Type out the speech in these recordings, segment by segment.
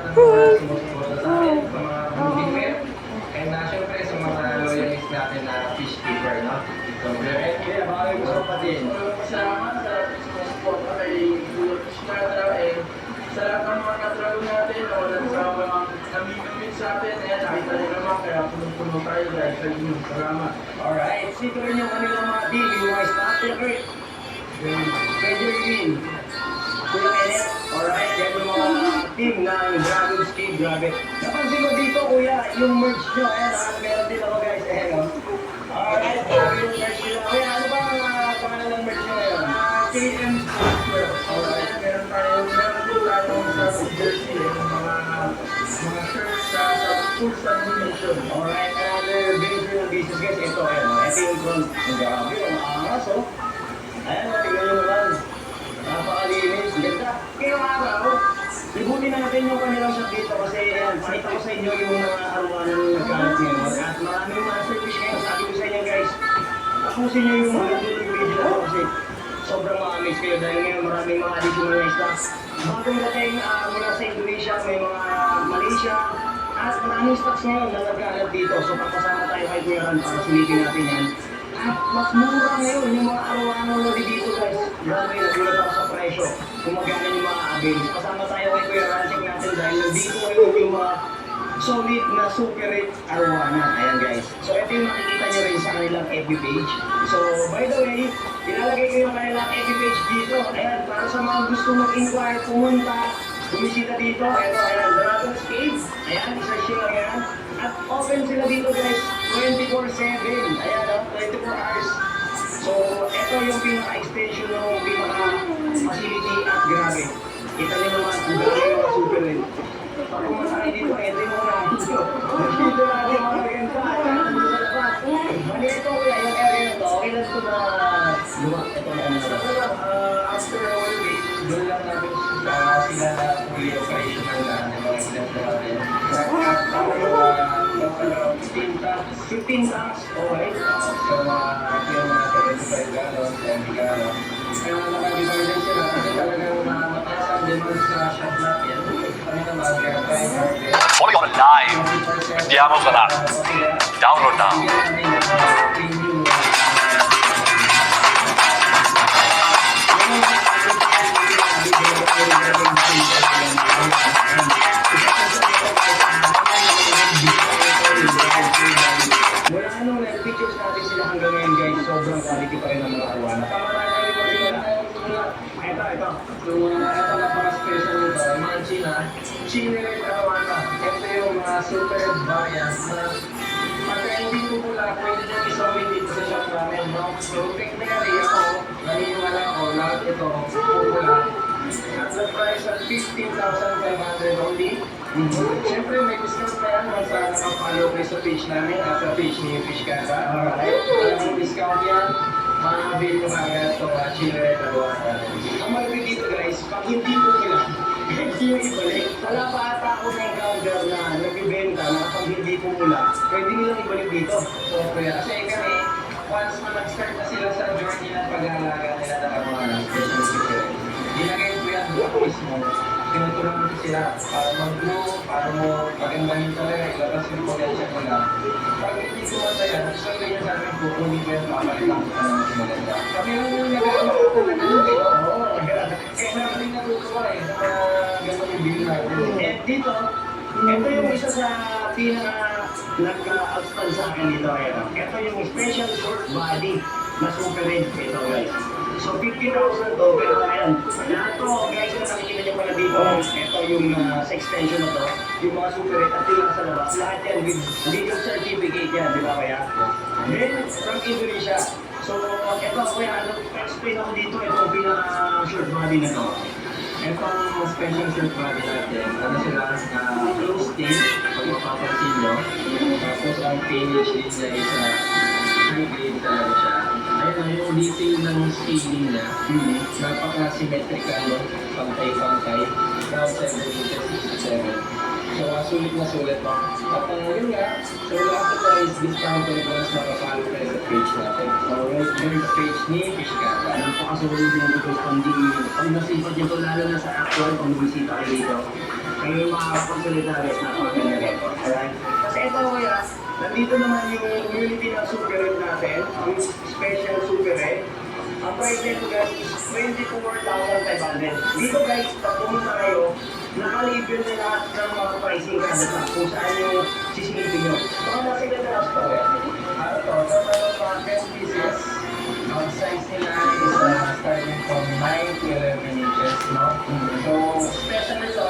ng mga sumusuporta sa amin, sa mga moving and syempre sa mga loyalists natin na fish keeper, no? So, kaya baka gusto pa din. Salamat sa sumusuporta kay Bulot Fish Nata and sa lahat ng mga katrago natin, wala sa mga namimimit sa atin, nakita niyo naman, kaya puno-puno tayo dahil sa inyo. Salamat. Alright, sito rin yung kanilang mga team, yung mga starter group. Major Green, Kuya Kenneth, alright, yan yung mga team ng Dragon Skate, grabe. Napansin ko dito, Kuya, yung merch nyo, meron din ako guys, alright, yung merch nyo. Kuya, ano ba ang pangalan ng merch nyo ngayon? KM Sportswear. Alright, meron din tayong sa jersey, yung mga shirts sa full sublimation. Alright, another benefit ng business guys, ito yung front. Grabe, ang angas, oh. Ayan, tingnan nyo naman. Napakalinis. Ganda. Ngayong araw, libutin natin yung kanilang shop dito kasi ayan, pakita ko sa inyo yung mga arawan ng nagkalat ngayon. At maraming masterpiece ngayon. Sabi ko sa inyo guys, tapusin nyo yung mga video ko kasi sobrang ma-amaze kayo dahil ngayon maraming mga additional na stocks. Bagong dating mula sa Indonesia, may mga Malaysia, at maraming stocks ngayon na nagkalat dito. So papasama tayo kay Kuya Ran para silipin natin yan. At mas mura ngayon yung mga araw-araw na dito guys. Grabe, nagulat ako sa presyo. Kung magkano yung mga avails. Kasama tayo kay Kuya Ran, check natin dahil nandito ngayon yung mga solid na super rate arwana. Ayan guys. So ito yung makikita nyo rin sa kanilang FB page. So by the way, ilalagay ko yung kanilang FB page dito. Ayan, para sa mga gusto mag-inquire, pumunta, bumisita dito. Ito, ayan, Dragon Skate. Ayan, isa-search nyo lang yan. At open sila dito guys, 24/7. Ayan, 24 hours. So, ito yung pinaka-extension ng pinaka-facility at grabe. Kita nyo naman, ang grabe yung mga super rin. Pag pumasakay dito, ito yung mga dito. Dito na yung mga ganda. Ayan, dito sa labas. Mali ito, kuya, yung area na to. Okay lang ito na lumak. Ito na ano na. After a week, doon lang natin sila na fully operational na ng mga event natin. At 15 tanks, okay. So, yung mga 75 gallons, 20 gallons. Kaya nakadivide din sila kasi talagang mataas ang demand sa shop natin. Kami naman, kaya tayo Follow on live with Diamo Salat. Download now. Mula nung pictures natin sila hanggang ngayon guys, sobrang quality pa rin ang mga arwana. Tama na kayo pa rin na. Ito. Ito napaka-special nito. Mga China rin arwana. Ito yung mga super variants na pagka hindi ko pula, pwede nyo isawin dito sa shop namin, no? So, technically ako, naniniwala ko, lahat ito, pula. At the price at 15,500 only. Siyempre, may discount pa yan once nakapalo kayo sa page namin at sa page ni Fish Kata. Alright? Alam mo discount yan, makakabil mo kagad ito Chile Arwana. Ang malapit dito guys, pag hindi ko nila, hindi yung ibalik. Wala pa ata ako ng counter na nagbibenta na kapag hindi ko mula, pwede nilang ibalik dito. So, kaya kasi kami, once na nag-start na sila sa journey ng pag-aalaga nila ng mga special feature, ginagay ko yan doon mismo. Tinutulungan ko sila para mag-grow, para mo pagandahin talaga, ilabas yung potential nila. Pag hindi ko masaya, gusto ko yun sa amin po, kung hindi ko yan makapalitan ko na mas maganda. Kami lang yung nag-aamak ko na ganun eh. Oo, kaya namin natutuwa eh, sa mga ganun yung bilhin natin. Eh dito, ito yung isa sa nag-outstand sa akin dito. Ito yung special short body na super red. Ito guys. So 50,000 to, pero ayan. Lahat to, guys, na nakikita niyo pala dito. Ito yung sa extension na to. Yung mga super red at yung sa labas. Lahat yan with legal certificate yan, di ba kaya? Then, from Indonesia. So, ito, kuya, explain ako dito. Ito yung pinaka-short body na to. Ito ang special short body natin. Ano sila, close team, pag mapapansin nyo. Tapos ang finish din niya is high grade talaga siya. Ayun, yung detail ng scaling niya, napaka-symmetrical, pantay-pantay. Around 7 inches, 67. So, sulit na sulit pa. At yun nga, so lahat ito is discounted once makapalo kayo sa page natin. So, yun sa page ni Fish Kata. Napakasulit yung because pag nasipag nyo to lalo na sa actual pag bumisita kayo dito. May mga facilitaries na mga ganito. Alright? Kasi ito kuya, nandito naman yung community ng Super Red natin, yung special Super Red. Ang price nito guys is 24,500. Dito guys, pag pumunta kayo, nakalibel na lahat ng mga pricing kada sa kung saan yung sisilipin nyo. Mga nasa ilan na last to? Ano to? Total of 10 pieces. Ang size nila is starting from 9 to 11 inches, no? So, special ito,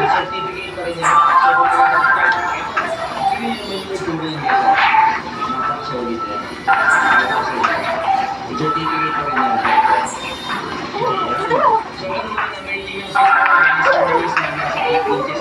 Certificate pa rin yan. So, kung sige yung may itsura yung gala. Napaka-solid yan. Certificate pa rin yan. So, ano naman ang may ligaw sa release na nasa 8 inches.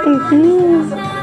Mhm.